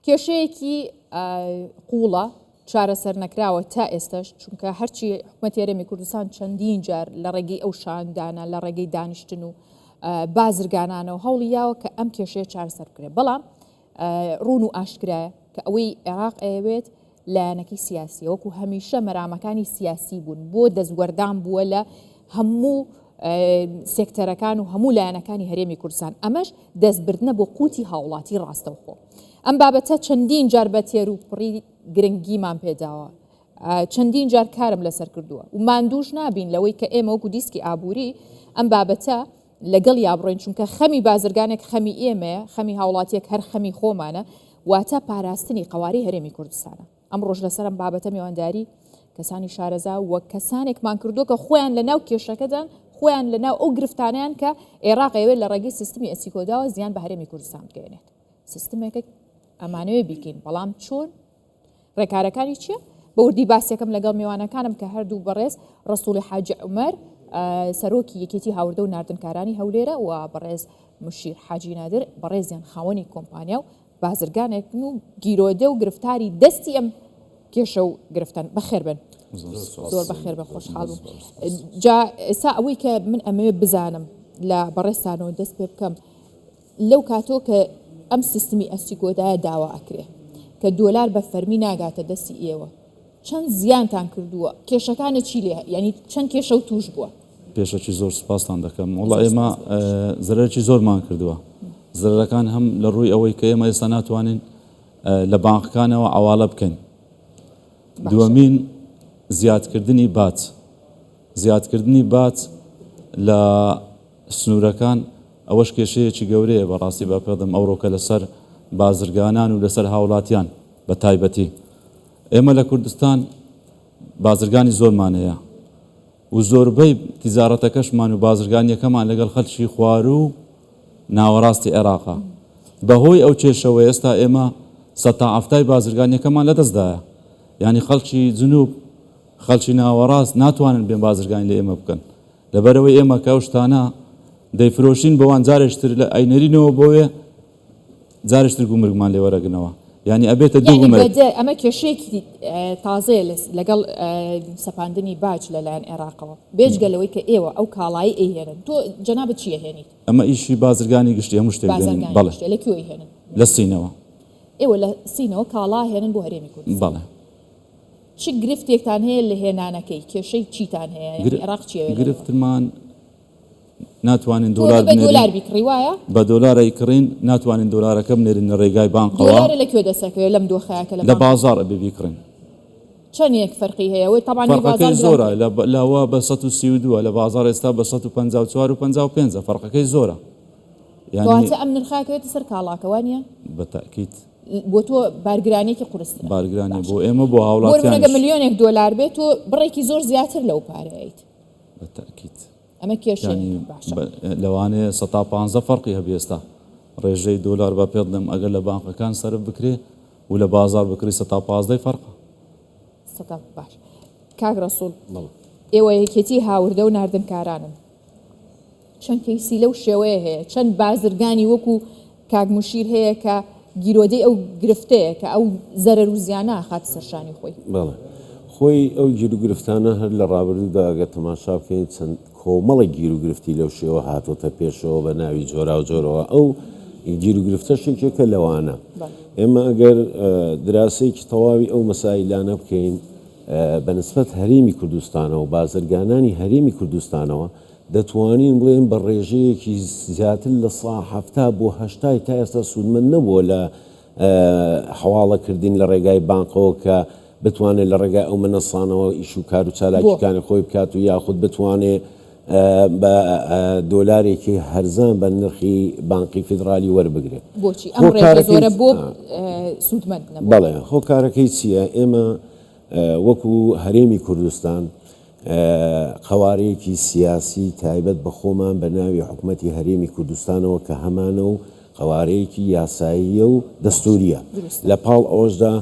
کێشەیەکی قوڵە چارەسەر نەکراوە تا ئێستش، چونکە هەرچی حکوومەتی هەرێمی کوردستان چەندین جار لە ڕێگەی ئەو شاندانە لە ڕێگەی دانیشتن و بازرگانانەوە هەوڵیاوە کە ئەم کێشەیە چارەسەر بکرێت، بەڵام ڕوون و ئاشکرایە کە ئەوەی عێراق ئەیەوێت لایەنەکەی سیاسی وەکو هەمیشە مەرامەکانی سیاسی بوون بۆ دەستوەردان بووە لە هەموو سێکتەرەکان و هەموو لایەنەکانی هەرێمی کوردستان، ئەمەش دەستبردنە بۆ قوتی هاوڵاتی ڕاستەوخۆ. ئەم بابەتە چەندین جار بە تێروپڕی گرنگیمان پێداوە، چەندین جار کارم لەسەر کردووە و ماندووش نابین لەوەی کە ئێمە وەکو دیسکی ئابووری ئەم بابەتە لەگەڵ یابڕۆین، چونکە خەمی بازرگانێک خەمی ئێمەیە، خەمی هاوڵاتیەک هەر خەمی خۆمانە، واتە پاراستنی قەواری هەرێمی کوردستانە. ئەم ڕۆژ لەسەر ئەم بابەتە میوانداری کەسانی شارەزا وەک کەسانێکمان کردووە کە خۆیان لە ناو کێشەکەدان، خۆیان لە ناو ئەو گرفتانیان کە عێراق ئەوێت لە ڕێگەی سیستمی ئەسیکۆداوە زیان بە هەرێمی کوردستان بگەێنێت. سیستمێکە ئەمانەوێ بیکەین، بەڵام چۆن ڕێکارەکانی چییە؟ بە وردی باسیەکەم لەگەڵ میوانەکانم کە هەردوو بەڕێز ڕەسوڵی حاجی عومەر سەرۆکی یەکێتی هاوردە و ناردنکارانی هەولێرە و بەڕێز مشیر حاجی نادر بەڕێزیان خاوەنی کۆمپانیا و بازرگانێک و گیرۆدە و گرفتاری دەستی ئەم کێشە و گرفتن. بەخێر بن، زۆر بەخێر بن، خۆشحاڵ بووم. جا ئێستا ئەوەی کە من ئەمەوێ بزانم لە بەڕێستانەوە دەست پێ بکەم لەو کاتۆ کە ئەم سیستمی ئەسیکۆدایە داوا ئەکرێ کە دۆلار بە فەرمی ناگاتە دەستی ئێوە، چەند زیانتان کردووە؟ کێشەکانە چی لێ؟ یعنی چەند کێشە و توش بووە؟ پێشەکی زۆر سپاسان دەکەم. وڵا ئێمە زەرەرکی زۆرمان کردووە. زەرەرەکان هەم لە ڕووی ئەوەی کە ئێمە ئێستا ناتوانین لە بانکەکانەوە عەواڵە بکەین. دووەمین زیادکردنی بات، زیادکردنی بات لە سنوورەکان ئەوەش کێشەیەکی گەورەیە بەڕاستی بە پێدەم ئەوڕۆکە لەسەر بازرگانان و لەسەر هاوڵاتیان بە تایبەتی. ئێمە لە کوردستان بازرگانی زۆرمانەیە و زۆربەی تیزارەتەکەشمان و بازرگانیەکەمان لەگەڵ خەڵکی خوار و ناوەڕاستی عێراقا. بەهۆی ئەو کێشەوە ئێستا ئێمە سەتا ئەفتای بازرگانیەکەمان لەدەستدایە، یعنی خەڵکی جنوب خەڵکی ناوەڕاست ناتوانن بێن بازرگانی لە ئێمە بکەن، لەبەرەوەی ئێمە کە ئەو شتانە دەیفرۆشین بەوان جارێشتر لە ئەینەرینەوە بۆیە جارێشتر گومرگمان لێ وەرەگنەوە، یعنی ئەبێتە دوو گومرگ. ئەمە کێشەیەکی تازەیە لەگەڵ سەپاندنی باج لەلایەن عێراقەوە، بێجگەلەوەی کە ئێوە ئەو کاڵایی ئەیهێنن. تۆ جەنابەت چی ئەهێنیت؟ ئەمە ئیشی بازرگانی گشتی هەموو شتێک بەڵێ. لەکوێ ئەیهێنن؟ لە سینەوە. ئێوە لە سینەوە کاڵا هێنن بۆ هەرێمی کوردستان؟ بەڵێ. چ گرفتێکتان هەیە لە هێنانەکەی؟ کێشەی چیتان هەیە؟ عێراق چیە؟ گرفتمان ناتوانین دۆلار بیکڕی وایە؟ بە دۆلارە کڕین، ناتوانین دۆلارەکە بنێرین لە ڕێگای بانکەوە. دۆلارە لەکوێ دەسەکەوێت لەم دۆخەیەکە لە بازاڕ بیکڕین. چەندێک فەرقی هەیە؟ ئەوەی تەبعاً فەرقەکەی زۆرە، لەوە بە 132 لە بازاڕ ئێستا بە 154 و 55 فەرقەکەی زۆرە. کەواتە ئەم نرخەکەوێتە سەر کاڵاکەوانە؟ بەتاکید. بۆ تۆ بارگرانێکی قورستە. بارگرانی بۆ ئێمە بۆ هاوڵاتیان. وەرمەگە ملیۆنێک دۆلار بێت تۆ بڕێکی زۆر زیاتر لەو پارەیت. بەتاکید. ئەمە کێشەیە باشە. لەوانەیە 150 فەرقی هەبێ ئێستا. ڕێژەی دۆلار بە پێ دەم ئەگەر لە بانکەکان سەرف بکرێ و لە بازار بکری 115 فەرقە. باش. کاک ڕەسوڵ، ئێوە یەکێتی هاوردە و ناردنکارانن. چەند کەیسی لەو شێوەیە هەیە؟ چەند بازرگانی وەکو کاک مشیر هەیە کە گیرۆدەی ئەو گرفتەیە کە ئەو زەرەر و زیانە خات سەرشانی خۆی؟ بەڵێ، خۆی ئەو گیر و گرفتانە هەر لە ڕابردوودا ئەگە تەماشا بکەین چەند کۆمەڵی گیر و گرفتی لەو شێوە هاتۆتە پێشەوە بە ناوی جۆرا و جۆرەوە. ئەو گیر و گرفتە شێکێکە لەوانە. ئێمە ئەگەر دراسەیەکی تەواوی ئەو مەسائلانە بکەین بەنسبەت هەرێمی کوردستانەوە و بازرگانانی هەرێمی کوردستانەوە، دەتوانین بڵێن بە ڕێژەیەکی زیاتر لە 70 بۆ 80 تا ئێستا سوودمەند نەبووە لە حواڵەکردین لە ڕێگای بانکەوە کە بتوانێت لە ڕێگای ئەو مەنەسانەوە ئیش و کار و چالاکیەکانی خۆی بکات و یاخود بتوانێت بە دۆلارێکی هەرزان بە نرخی بانقی فیدرالی وەربگرێت. بۆچی ئەم ڕێژە زۆرە بۆ سوودمەند نەبوو؟ بەڵێ، هۆکارەکەی چییە؟ ئێمە وەکو هەرێمی کوردستان قوارەیەکی سیاسی تایبەت بە خۆمان بە ناوی حکوومەتی هەرێمی کوردستانەوە کە هەمانە و قوارەیەکی یاساییە و دەستوریە. لە پاڵ ئەوەشدا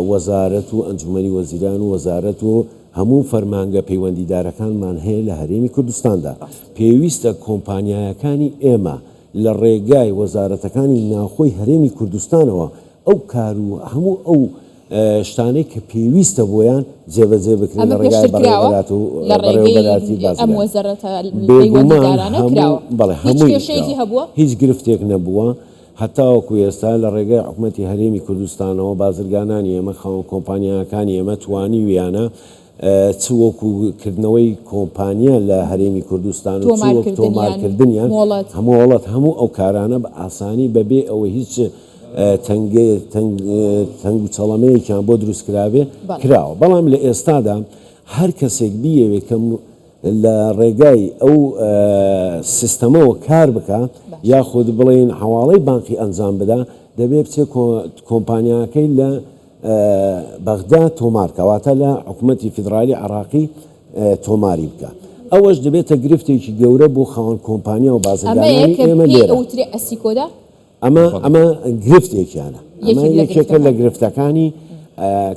وەزارەت و ئەنجومەنی وەزیران و وەزارەت و هەموو فەرمانگە پەیوەندیدارەکانمان هەیە لە هەرێمی کوردستاندا. پێویستە کۆمپانیایەکانی ئێمە لە ڕێگای وەزارەتەکانی ناوخۆی هەرێمی کوردستانەوە ئەو کار و هەموو ئەو شتانەی کە پێویستە بۆیان جێبەجێ بکرێن لە ڕێگای بەڕێوەبەرات و بەڕێوەبەراتی بازرگانی هیچ گرفتێک نەبووە هەتاوەکو ئێستا لە ڕێگای حکوومەتی هەرێمی کوردستانەوە بازرگانانی ئێمە خاوەن کۆمپانیاکانی ئێمە توانی ویانە چ وەکوکردنەوەی کۆمپانیا لە هەرێمی کوردستان و تۆمارکردنیان هەموو وڵات هەموو ئەو کارانە بە ئاسانی بەبێ ئەوە هیچ تەنگ و چەڵەمەیەکیان بۆ دروستکراوێ کراوە بەڵام لە ئێستادا هەر کەسێک بیەوێ کە لە ڕێگای ئەو سیستەمەوە کار بکە یاخود بڵێن حواڵەی بانقی ئەنجام بدا دەبێت بچێ کۆمپانیاکەی لە بەغدا تۆمارکەواتە لە حکوومەتی فیدرالی عراقی تۆماری بکە ئەوەش دەبێتە گرفتێکی گەورە بۆ خاوەن کۆمپانیا و بازرگانانی ئێمە لێرە ئەمە گرفتێکیانە ئەمە یەکێکە لە گرفتەکانی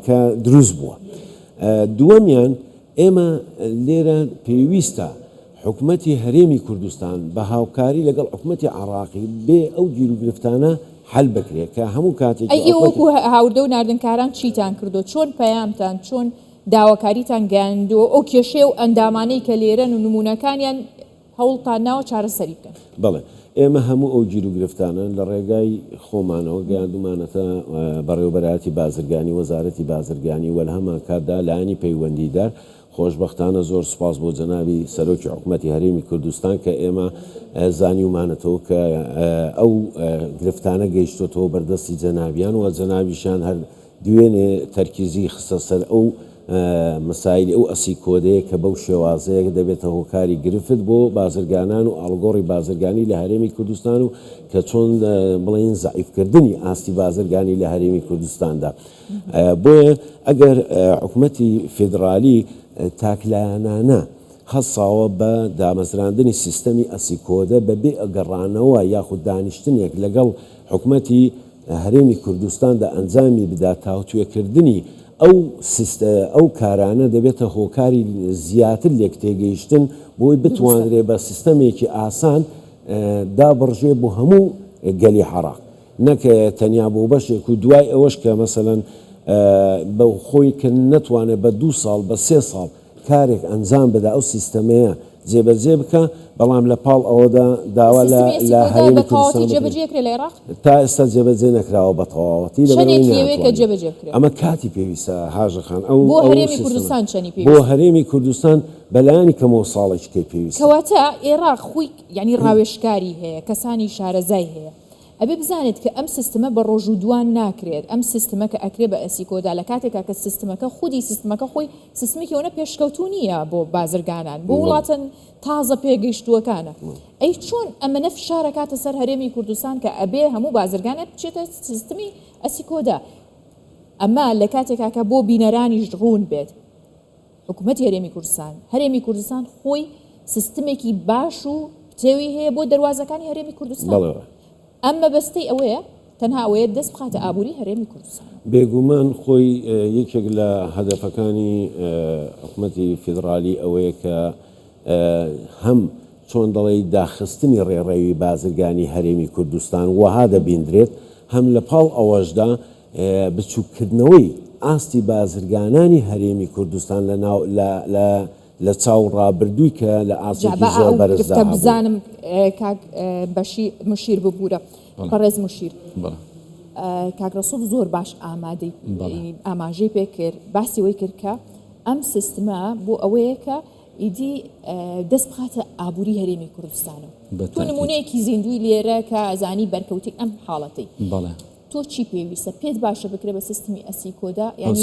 کە دروست بووە دووەمیان ئێمە لێرە پێویستە حکوومەتی هەرێمی کوردستان بە هاوکاری لەگەڵ حکوومەتی عراقی بێ ئەو گیر و گرفتانە حل بکرێت کە هەموو کاتێکی وەکو هاوردە و ناردنکاران چیتان کردو چۆن پەیامتان چۆن داواکاریتان گەیاندووە ئەو کێشێ و ئەندامانەی کە لێرەن و نمونونەکانیان هەوڵتان ناوە چارەسەری بکەن بڵێ ئێمە هەموو ئەو گیر و گرفتانە لە ڕێگای خۆمانەوە گەیاندومانەتە بەڕێوەبەراتی بازرگانی وەزارەتی بازرگانی وە لە هەمان کاتدا لایەنی پەیوەندیدار خۆشبەختانە زۆر سوپاس بۆ جەنابی سەرۆکی حکوومەتی هەرێمی کوردستان کە ئێمە زانیومانەتەوە کە ئەو گرفتانە گەیشتۆتەوە بەردەستی جەنابیان و جەنابیشان هەر دوێنێ تەرکیزی خستە سەر ئەو مەسایلی ئەو ئەسی کۆدەیە کە بەو شێوازەیە دەبێتە هۆکاری گرفت بۆ بازرگانان و ئاڵگۆڕی بازرگانی لە هەرێمی کوردستان و کە چۆن بڵێن زعیفکردنی ئاستی بازرگانی لە هەرێمی کوردستاندا بۆیە ئەگەر حکوومەتی فیدرالی تاکلایانانە هەساوە بە دامەزراندنی سیستەمی ئەسی کۆدە بەبێ ئەگەڕانەوە یاخود دانیشتنێک لەگەڵ حکوومەتی هەرێمی کوردستاندا ئەنجامی بدا تاوتوێکردنی ئەو کارانە دەبێتە هۆکاری زیاتر لێک تێگەیشتن بۆی بتوانرێ بە سیستەمێکی ئاسان دابڕژێ بۆ هەموو گەلی عێراق نەک تەنیا بۆ بەشێک و دوای ئەوەش کە مەسەلەن بە خۆی کە نەتوانێت بە 2 ساڵ بە 3 ساڵ کارێک ئەنجام بدا ئەو سیستەمەیە جێبەجێ بکە بەڵام لە پاڵ ئەوەدا داوا لە هەرێمی کوردستان تا ئێستا جێبەجێ نەکراوە بە تەواوەتی ئەمە کاتی پێویستە حاجەخان ئەو بۆ هەرێمی کوردستان بەلایانی کەمەوە ساڵێککەی پێویست کەواتە عێراق خۆی ینی ڕاوێشکاری هەیە کەسانی شارەزای هەیە ئەبێ بزانێت کە ئەم سیستمە بە ڕۆژ و دوان ناکرێت ئەم سیستمە کە ئەکرێ بە ئەسی کۆدا لە کاتێکا کە سیستمەکە خودی سیستمەکە خۆی سیستمێکیەوە پێشکەوتو نییە بۆ بازرگانان بۆ وڵاتن تازە پێگەیشتووەکانە ئەی چۆن ئەمەنە فشارەکاتە سەر هەرێمی کوردستان کە ئەبێ هەموو بازرگانێت بچێتە سیستمی ئەسی کۆدا ئەمە لە کاتێکا کە بۆ بینەرانیش ڕوون بێت حکوومەتی هەرێمی کوردستان خۆی سیستمێکی باش و پتێوی هەیە بۆ دەواازەکانی هەرێمی کوردستان ئەمە بەستەی ئەوەیە تەنها ئەوەیە دەست بخاتە ئابووری هەرێمی کوردستان بێگومان خۆی یەکێک لە هەدەفەکانی حکوومەتی فیدرالی ئەوەیە کە هەم چۆن دەڵێ داخستنی ڕێڕەوی بازرگانی هەرێمی کوردستان وەها دەبیندرێت هەم لە پاڵ ئەوەشدا بچووکردنەوەی ئاستی بازرگانانی هەرێمی کوردستان لە چاو ڕابردووی کە لە ئاسێکی زۆر بەرزدا بزانم کاک بەشی مشیر ببوورە بەڕێز مشیر کاگرەسۆف زۆر باش ئاماژەی پێکرد باسی وی کرد کە ئەم سیستمە بۆ ئەوەیە کە ئیدی دەست بخاتە ئابووری هەرێمی کوردستانەوە تۆ نمونەیەکی زیندوی لێرە کە ئەزانی بەرکەوتی ئەم حاڵەتەی تۆ چی پێویستە پێت باشە بکرێ بە سیستمی ئەسی کۆدا یعنی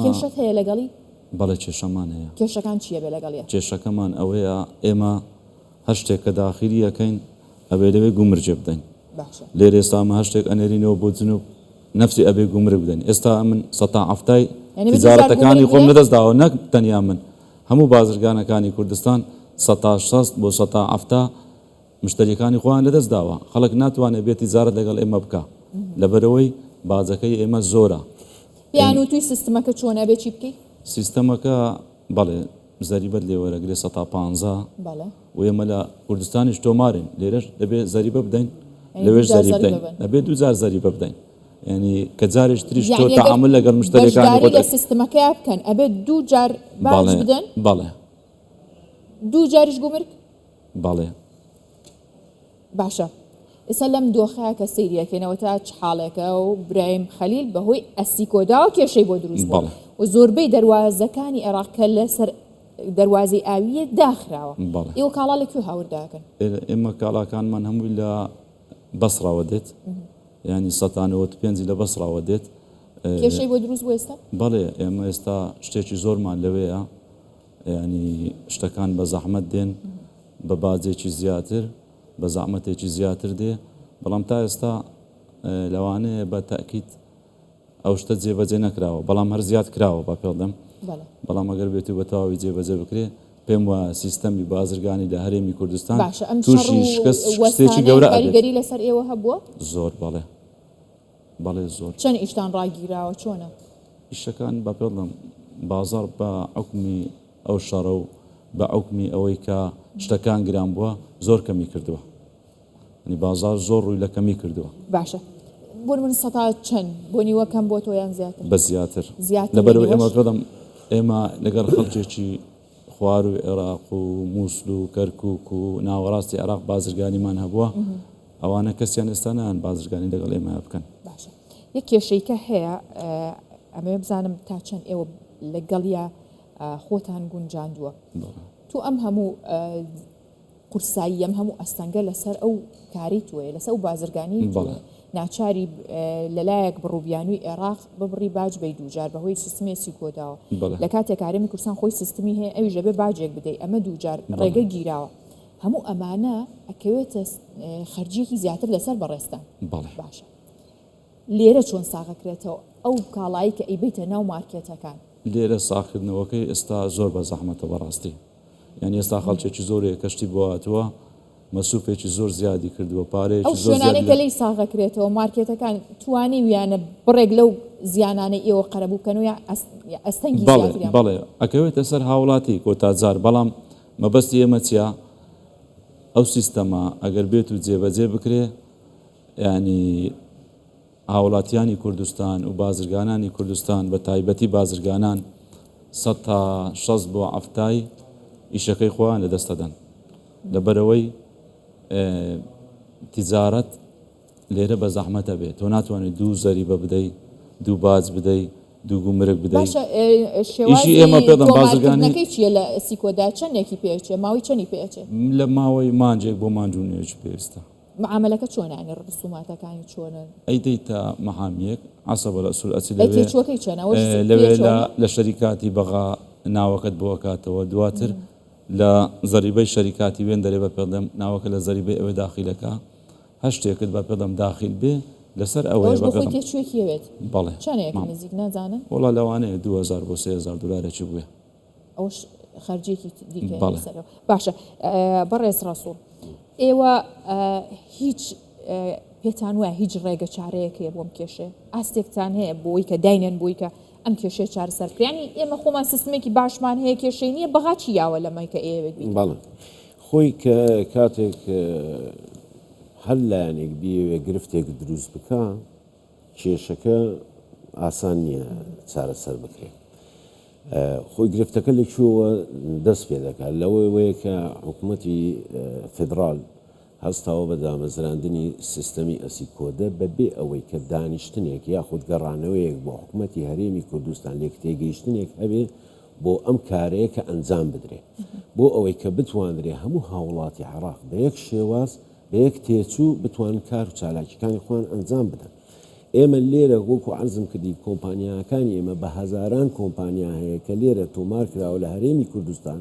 کێشەت هەیە لەگەڵی بەڵێ کێشەمان هەیە کێشەکان چییە بێ لەگەڵیە کێشەکەمان ئەوەیە ئێمە هەر شتێک کە داخیری یەکەین ئەبێ دەوێت گومرجێ بدەین لێرە ئێستا ئەمە هەر شتێک ئەنێرینەوە بۆ جنوب نەفسی ئەبێ گومرگ بدەین ئێستا من سەتا ئەفتای تیجارەتەکانی خۆم لەدەستداوە نەک تەنیا من هەموو بازرگانەکانی کوردستان 160 بۆ 170 مشتریەکانی خۆیان لەدەستداوە خەڵک ناتوانێت بێت تیجارەت لەگەڵ ئێمە بکە لەبەرەوەی بازەکەی ئێمە زۆرە یان و توی سیستمەکە چۆنە بێ چی بکەی سیستەمەکە بەڵێ زەریبەت لێوەرەگرێ 150 و ئێمە لە کوردستانیش تۆمارین لێرەش دەبێت زەریبە بدەین لەوێش زەری بدەین دەبێت 2000 زەریبە بدەین يعني كجارش تريش يعني تو تعامل لەگەڵ مشتریەکانی بەشداری لە سیستمەکەی بکەن ئەبێت دوو جار باج بدەن بەڵێ دوو جاریش گومرگ بەڵێ باشە ئێستا لەم دۆخەیە کە سەیریەکەنەوە تا چ حاڵێکە و برایم خەلیل بەهۆی ئەسیکۆداوە کێشەی بۆ دروست بووە و زۆربەی دەواازەکانی عێراق لەسەر دەواازەی ئاویە داخراوە ئێوە کاڵا لەکوێ هاورداکەن ئێمە کاڵاکانمان هەمووی لە بەسڕاوە دێت ینی 195 لە بەسڕاوە دێت کێشەی بۆ دروست بوو ئێستا بەڵێ ئێمە ئێستا شتێکی زۆرمان لەوەیە ینی شتەکان بە زەحمەت دێن بە باجێکی زیاتر بە زەحمەتێکی زیاتر دێ بەڵام تا ئێستا لەوانەیە بە تاکید ئەو شتە جێبەجێ نەکراوە بەڵام هەر زیاد کراوە با پێ دەم بەڵام ئەگەر بێت بە تەواوی جێبەجێ بکرێ پێم وە سیستەمی بازرگانی لە هەرێمی کوردستان تووشی شکستێکی گەورە کاریگەری لەسەر ئێوە هەبووە زۆر بەڵێ بەڵێ زۆر چەند ئیشتان ڕاگیراوە چۆنە ئیشەکان با پێ دەم بازار بە عوکمی ئەو شەڕە و بە عوکمی ئەوەی کە شتەکان گران بووە زۆر کەمی کردووە ینی بازار زۆر ڕووی لە کەمی کردووە باشە بۆ من سەتا چەند بۆ نیوەکەم بۆ تۆیان زیاتر بە زیاتر لەبەرەوەی ئێمە پێدەم ئێمە لەگەڵ خەڵکێکی خوار و عێراق و مووسڵ و کەرکووک و ناوەڕاستی عێراق بازرگانیمان هەبووە ئەوانە کەسیان ئێستا نان بازرگانی لەگەڵ ئێمە بکەن باشە یەک کێشەیکە هەیە ئەمە بزانم تا چەند ئێوە لەگەڵیا خۆتان گونجاندووە تو ئەم هەموو قورسایی ئەم هەموو ئەستەنگە لەسەر ئەو کاری توێ لەسەر ئەو بازرگانی ناچاری لەلایەک بڕووبیانووی عێراق ببڕی باج بەی دووجار بەهۆی سیستمێسی کۆداوە لە کاتێک کارێمی کوردستان خۆی سیستمی هەیە ئەوی ژەبێ باجێک بدەیت ئەمە دووجار ڕێگە گیراوە هەموو ئەمانە ئەکەوێتە خەرجیەکی زیاتر لەسەر بەڕێستان باشە لێرە چۆن ساغەکرێتەوە ئەو کاڵایی کە ئەیبیتە ناو مارکێتەکان لێرە ساکردنەوەکەی ئێستا زۆر بە زەحمەتە بەڕاستی یعنی ئێستا خەڵکێکی زۆرێ کەشتی بۆ هاتووە مەسوفێکی زۆر زیادی کردووە پارەیەکی زۆر شوێنانەی کە لی ساغەکرێتەوە مارکێتەکان توانی ویانە بڕێک لەو زیانانەی ئێوە قەرەبووکەن و ئەستەنگی بەڵێ ئەکەوێتە سەر هاوڵاتی کۆتاجار بەڵام مەبەستی ئێمە چیا ئەو سیستەمە ئەگەر بێت و جێبەجێ بکرێ ینی هاوڵاتیانی کوردستان و بازرگانانی کوردستان بە تایبەتی بازرگانان 160 بۆ ئەفتای ئیشەکەی خۆیان لەدەستەدەن لەبەرەوەی تیجارەت لێرە بە زەحمەتە بێت تۆ ناتوانێت دوو زەریبە بدەیت دوو باج بدەیت دوو گومرگ بدەیت ئیشی ئێمە پێدەم بازرگانەکەی چیە لە سیکۆدا چەندێکی پێچێ ماوەی چەندی پێچێ لە ماوەی مانجێک بۆ مانجوونێکی پێویستە معاملەکە چۆنانی ڕسوماتەکانی چۆنن ئەیدەیتە مەحامیەک عەسەبە لە ئەسوول ئەچی لەوێ لە شەریکاتی بەغا ناوەکەت بۆ کاتەوە دواتر لە زەریبەی شەریکاتی وێن دەرێ بە پێدەم ناوەکە لە زەریبەی ئەوێ داخیلەکە هەر شتێکت بە پێدەم داخیل بێ لەسەر ئەوەیە بەڵێ بەڵێ چەندێک نزیک نازانن وڵا لەوانەیە 2000 بۆ 3000 دلارێکی بووێ ئەوش خەرجێکی دیکە باشە بەڕێز ڕەسوڵ ئێوە هیچ پێتان وایە هیچ ڕێگە چارەیەکەیە بۆم کێشێ ئاستێکتان هەیە بۆی کە داینێن بووی کە ئەم کێشەیە چارەسەرکرانی ئێمە خۆمان سیستمێکی باشمان هەیە کێشەی نییە بەغاچی یاوە لەمەی کە ئێوێت بەڵێ خۆی کە کاتێک هەر لایەنێک بیەوێ گرفتێک دروست بکە کێشەکە ئاسان نییە چارەسەر بکرێت خۆی گرفتەکە لەکوێوە دەست پێ دەکات لەوەیە کە حکوومەتی فدرال هەستاوە بە دامەزراندنی سیستەمی ئەسیکۆدە بەبێ ئەوەی کە دانیشتنێک یاخود گەڕانەوەیەک بۆ حکوومەتی هەرێمی کوردستان لێک تێگەیشتنێک هەبێ بۆ ئەم کارەیە کە ئەنجام بدرێت بۆ ئەوەی کە بتوانرێ هەموو هاوڵاتی عێراق بە یەک شێواز بە یەک تێچوو بتوان کار و چالاکیەکانی خۆیان ئەنجام بدەن ئێمە لێرە وەکو عەرزم کردی کۆمپانیاکانی ئێمە بە هەزاران کۆمپانیا هەیە کە لێرە تۆمار کراوە لە هەرێمی کوردستان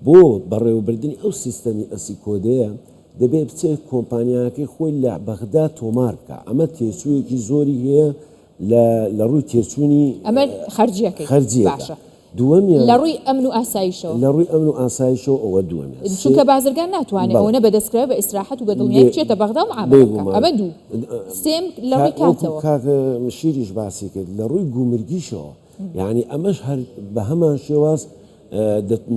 بۆ بەڕێوەبردننی ئەو سیستەمی ئەسیکۆدەیە دەبێت بچێت کۆمپانیاکەی خۆی لە بەغدا تۆمار بکە ئەمە تێچوویەکی زۆری هەیە لە ڕووی تێچوونی ئەمە خەرجیەکەی باشە دووەمیان لە ڕووی ئەمن و ئاسایشەوە لە ڕووی ئەمن و ئاسایشەوە ئەوە دووەمیان چونکە بازرگان ناتوانێت ئەوەنە بەدەستکرێ بە ئیسراحەت و بە دڵنیای بچێتە بەغدا و معاملەکە ئەمە دوو سێم لە ڕووی کاتەوە کاکە مشیریش باسی کرد لە ڕووی گومرگیشەوە یعنی ئەمەش هەر بە هەمان شێواز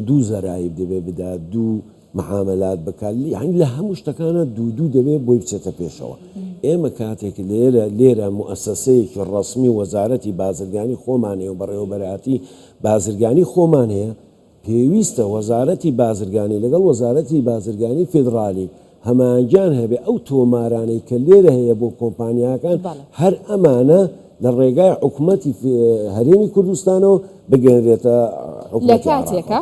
دوو زەرایب دەبێ بدات دوو معاملات بکات یعنی لە هەموو شتەکانە دوو دەبێت بۆی بچێتە پێشەوە ئێمە کاتێک لێرە موسسەیەکی ڕسمی وەزارەتی بازرگانی خۆمانەیە و بەڕێوەبەراتی بازرگانی خۆمان هەیە پێویستە وەزارەتی بازرگانی لەگەڵ وەزارەتی بازرگانی فێدرالی هەمانگیان هەبێ ئەو تۆمارانەی کە لێرە هەیە بۆ کۆمپانیاکان هەر ئەمانە لە ڕێگای حکوومەتی هەرێمی کوردستانەوە بگەێنرێتە لە کاتێکە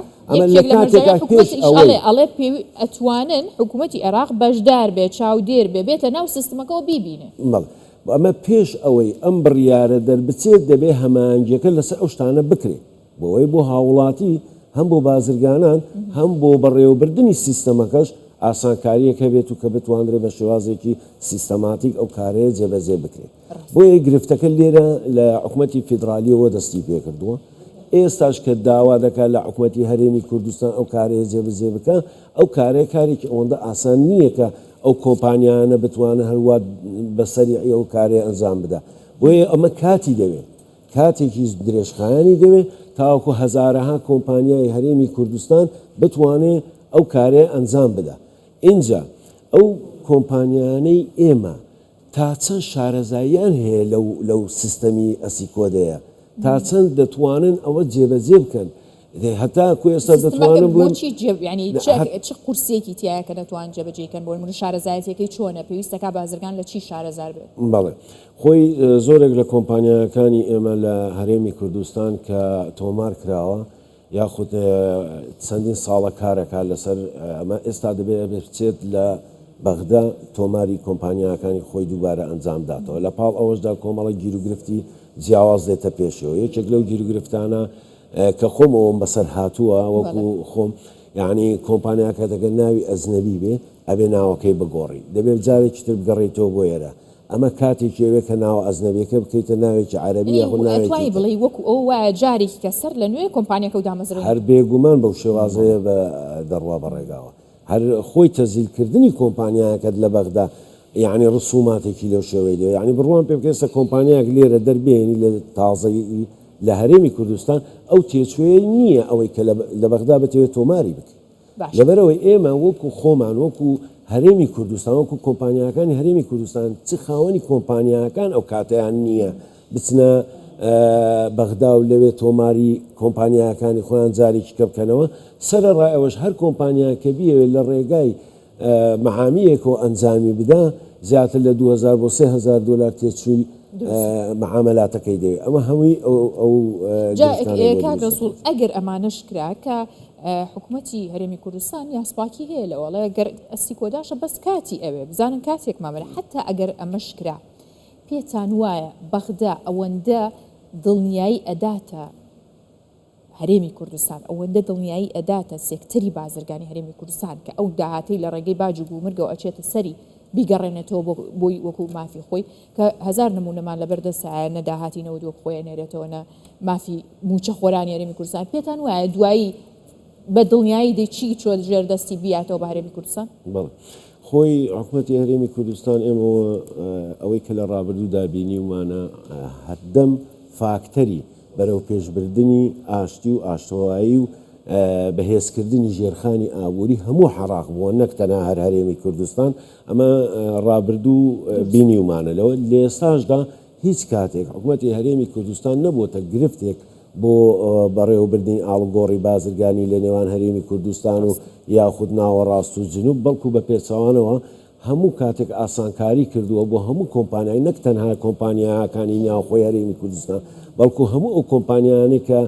ئەڵێ ئەتوانن حکوومەتی عێراق بەشدار بێ چاودێر بێتە ناو سیستمەکەەوە بیبینێ ئەمە پێش ئەوەی ئەم بڕیارە دەربچێت دەبێ هەمانگیەکە لەسەر ئەو شتانە بکرێت بۆەوەی بۆ هاوڵاتی هەم بۆ بازرگانان هەم بۆ بەڕێوەبردننی سیستەمەکەش ئاسانکاریەکە بێت و کە بتوانرێت بە شێوازێکی سیستەماتیک ئەو کارەیە جێبەجێ بکرێت بۆیە گرفتەکە لێرە لە حکوومەتی فیدرالیەوە دەستی پێ کردووە ئێستاش کە داوا دەکات لە حکوومەتی هەرێمی کوردستان ئەو کارەیە جێبەجێ بکە ئەو کارەیە کارێکی ئەوەندە ئاسان نییە کە ئەو کۆمپانیانە بتوانە هەروات بەسەریعی ئەو کارەیە ئەنجام بدە بۆیە ئەمە کاتی دەوێت کاتێکی درێژخایانی دەوێت تاوەکو هەزارەها کۆمپانیای هەرێمی کوردستان بتوانێت ئەو کارەیە ئەنجام بدە اینجا ئەو کۆمپانیانەی ئێمە تا چەند شارەزاییان هەیە لەو سیستەمی ئەسی کۆدەیە تا چەند دەتوانن ئەوە جێبەجێ بکەن هەتا ئێستا دەتوانن ینی چ قورسێکی تایە کە دەتوان جێبەجێکەن بۆ من شارەزایەتەکەی چۆنە پێویستەکە بازرگان لە چی شارەزار بێت بەڵێ خۆی زۆرێک لە کۆمپانیەکانی ئێمە لە هەرێمی کوردستان کە تۆمار کراوە یاخود چەندین ساڵە کارەکە لەسەر ئەمە ئێستا دەبێت بچێت لە بەغدا تۆماری کۆمپانیەکانی خۆی دووبارە ئەنجام داتەوە لە پاڵ ئەوەشدا کۆمەڵە گیرروگرفتی جیاواز دێتە پێشەوە یەکێک لەو گیرروگرفتانە کە خۆمەوەم بەسەر هاتووە وەکو خۆم یعنی کۆمپانیاکە دەگەن ناوی ئەزنەبی بێ ئەبێ ناوەکەی بگۆڕی دەبێت جارێکی تر بگەڕێتەوە بۆ ئێرە ئەمە کاتێکی ئەوێ کە ناوە ئەزنەبیەکە بکەیتە ناوێکی عەرەبی یاخود ناوێکی بڵێ وەکو ئەو وایە جارێکی کە سەر لە نوێ کۆمپانیەکە و دامەزرێت هەر بێگومان بەو شێوازەیە بە دەڕوا بەڕێگاوە هەر خۆی تەزیلکردنی کۆمپانیاکەت لە بەغدا یعنی ڕسوماتێکی لەو شێوەی دێ یعنی بڕوان پێ بکەستە کۆمپانیاک لێرە دەربێنی لە تازایی لە هەرێمی کوردستان ئەو تێچوێی نییە ئەوەی کە لە بەغدا بتەوێت تۆماری بکە لەبەرەوەی ئێمە وەکو خۆمان وەکو هەرێمی کوردستان وەکو کۆمپانیەکانی هەرێمی کوردستان چ خاوەنی کۆمپانیەکان ئەو کاتیان نییە بچنە بەغدا و لەوێ تۆماری کۆمپانیەکانی خۆیان جارێکی کە بکەنەوە سەرەڕای ئەوەش هەر کۆمپانیاکە بیەوێت لە ڕێگای مەعامیەکەوە ئەنجامی بدا زیاتر لە 2000 بۆ 3000 دلار تێچووی معاملاتەکەی دەوێت ئەمە هەمووی ئەو کاکرەسوڵ ئەگەر ئەمانەش کرا کە حکوومەتی هەرێمی کوردستان یاسپاکی هەیە لەوەڵێ گەر ئەسی کۆداشە بەس کاتی ئەوێ بزانن کاتێک مامەرە حتا ئەگەر ئەمەش کرا پێتان وایە بەغدا ئەوەندە دڵنیایی ئەداتە هەرێمی کوردستان ئەوەندە دڵنیایی ئەداتە سێکتەری بازرگانی هەرێمی کوردستان کە ئەو داهاتی لە ڕێگەی باج و گومرگەوە ئەچێتە سەری بیگەڕێنێتەوە بۆی وەکو مافی خۆی کە هزار نمونەمان لەبەردەستە نەداهاتینەوە دۆ خۆیان نێرێتەوە نە مافی موچە خۆرانی هەرێمی کوردستان پێتان وایە دوایی بە دڵنیایی دەی چی چۆ ژێر دەستی بیاتەوە بە هەرێمی کوردستان خۆی حکوومەتی هەرێمی کوردستان ئێمەوە ئەوەی کە لە ڕابردوودا بینی ومانە هەردەم فاکتەری بەرەو پێشبردننی ئاشتی و ئاشتەوایی و بەهێزکردنی ژێرخانی ئابووری هەموو حەراق بووە نەک تەنها هەر هەرێمی کوردستان ئەمە ڕابردوو بینی ومانە لەوە لە ئێستاشدا هیچ کاتێک حکوومەتی هەرێمی کوردستان نەبووتە گرفتێک بۆ بەڕێوەبردننی ئاڵگۆڕی بازرگانی لە نێوان هەرێمی کوردستان و یاخود ناوەڕاست و جنوب بەڵکو بە پێچەوانەوە هەموو کاتێک ئاسانکاری کردووە بۆ هەموو کۆمپانیای نەک تەنها کۆمپانیاکانی ناوخۆی هەرێمی کوردستان بەڵکو هەموو ئەو کۆمپانیانەی کە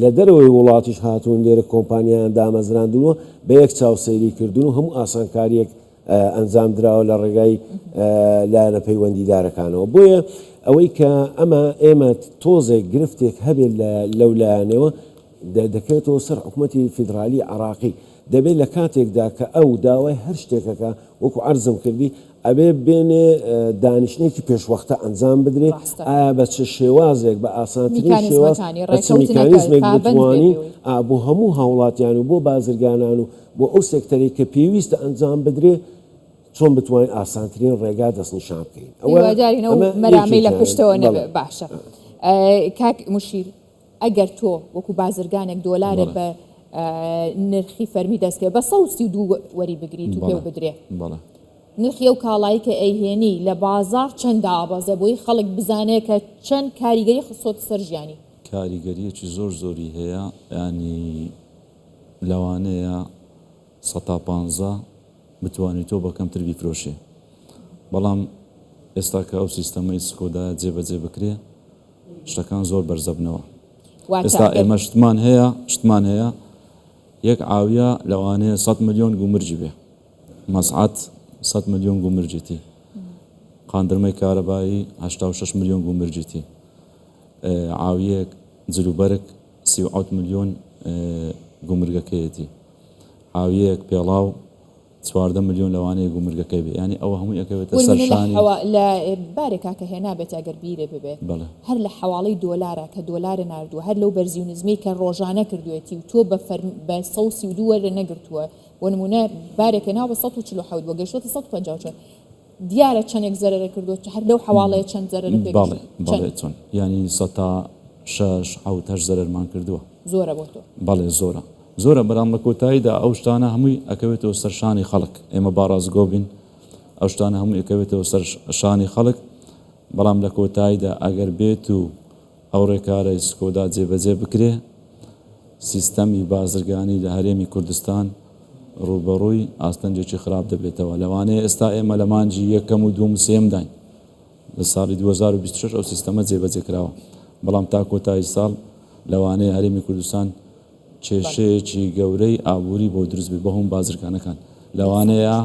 لە دەرەوەی وڵاتیش هاتوون لێرە کۆمپانیایان دامەزراندنەوە بە یەک چاوسەیری کردوون و هەموو ئاسانکاریەک ئەنجام درراوە لە ڕێگای لایەنە پەیوەندیدارەکانەوە بۆیە ئەوەی کە ئێمە تۆزێک گرفتێک هەبێت لەو لایەنەوە دەکرێتەوە سەر حکوومەتی فیدرالی عراقی دەبێت لە کاتێکدا کە ئەو داوای هەر شتێکەکە وەکو عەرزم کردی ئەبێ بێنێ دانیشتێکی پێشوەختە ئەنجام بدرێ ئایا بە چ شێوازێک بە ئاسانترین شێواز میکانیزمێک بتوانین بۆ هەموو هاوڵاتیان و بۆ بازرگانان و بۆ ئەو سێکتەرێک کە پێویستە ئەنجام بدرێ چۆن بتوانین ئاسانترین ڕێگا دەستنیشان بکەین مەرامی لە پشتەوە نەبێ باشە کاک موشیر ئەگەر تۆ وەکو بازرگانێک دۆلارێک بە نرخی فەرمی دەستکە بە 132 وەری بگریت و پێ بدرێ بەڵێ نرخی ئەو کاڵایی کە ئەیهێنی لە بازار چەند دابەزە بۆی خەڵک بزانێت کە چەند کاریگەری خسۆت سەر ژیانی کاریگەریەکی زۆری هەیە ینی لەوانەیە 150 بتوانیت تۆ بە کەمتر بیفرۆشێ بەڵام ئێستا کە ئەو سیستەمەی سکۆدا جێبەجێ بکرێ شتەکان زۆر بەرزە بنەوە ئێستا ئێمە شتمان هەیە یەک ئاویە لەوانەیە 100 ملیۆن گومرجی بێ مەسعەت 100 ملیۆن گومرجیتی قاندرمەی کارەبایی 86 ملیۆن گومرجیتی ئاویەک جلوبەرگ 38 ملیۆن گومرگەکەیەتی ئاویەک پێڵاو 14 ملیۆن لەوانەیە گومرگەکەی بێ ینی ئەوە هەموو ئەکەوێتە سەرشانی لە بارێکا کە هێنا بێت ئەگەر بیرێ ببێت هەر لە حواڵەی دۆلارە کە دۆلارە نردووە هەر لەو بەرزی و نزمی کە ڕۆژانە کردوێتی و تۆ بە 132 وەرە نەگرتووە بۆ نمونە بارێکە ناو بە 147 بۆ گەشتوتە 154 دیارە چەندێک زەرەرە کردووە هەر لەو حواڵەیە چەند زەرەرە بەڵێ چۆن ینی 6 7 زەرەرمان کردووە زۆرە بۆ تۆ بەڵێ زۆرە بەرام لە کۆتاییدا ئەو شتانە هەمووی ئەکەوێتەوە سەرشانی خەڵک ئێمە باڕازگۆ بین ئەو شتانە هەمووی ئەکەوێتەوە سەرشانی خەڵک بەڵام لە کۆتاییدا ئەگەر بێت و ئەو ڕێکارەی سکۆدا جێبەجێ بکرێ سیستەمی بازرگانی لە هەرێمی کوردستان ڕوبەڕووی ئاستەنجێکی خراپ دەبێتەوە لەوانەیە ئێستا ئێمە لە مانجی یەکەم و دووم سێم داین لە ساڵی 2026 ئەو سیستەمە جێبەجێ کراوە بەڵام تا کۆتایی ساڵ لەوانەیە هەرێمی کوردستان کێشەیەکی گەورەی ئابووری بۆ دروست بێ بە هەموو بازرگانەکان لەوانەیە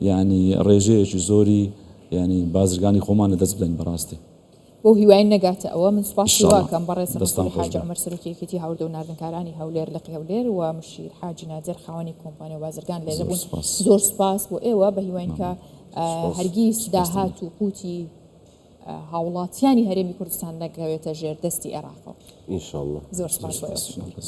ینی ڕێژەیەکی زۆری ینی بازرگانی خۆمانە دەست بدەین بەڕاستی بۆ هیوای نەگاتە ئەوە من سوپاسی واکەم بەڕێز حاجی عومەر سەرۆکیەتی هەوردە و ناردنکارانی هەولێر لە هەولێر و مشیر حاجی نادر خاوەنی کۆمپانیا و بازرگان لێرە بوون زۆر سوپاس بۆ ئێوە بە هیواین کە هەرگیز داهات و قوتی هاوڵاتیانی هەرێمی کوردستان نەگەوێتە ژێر دەستی عێراقەوە ئینشاءڵڵا زۆر سوپاس بۆ ئێوە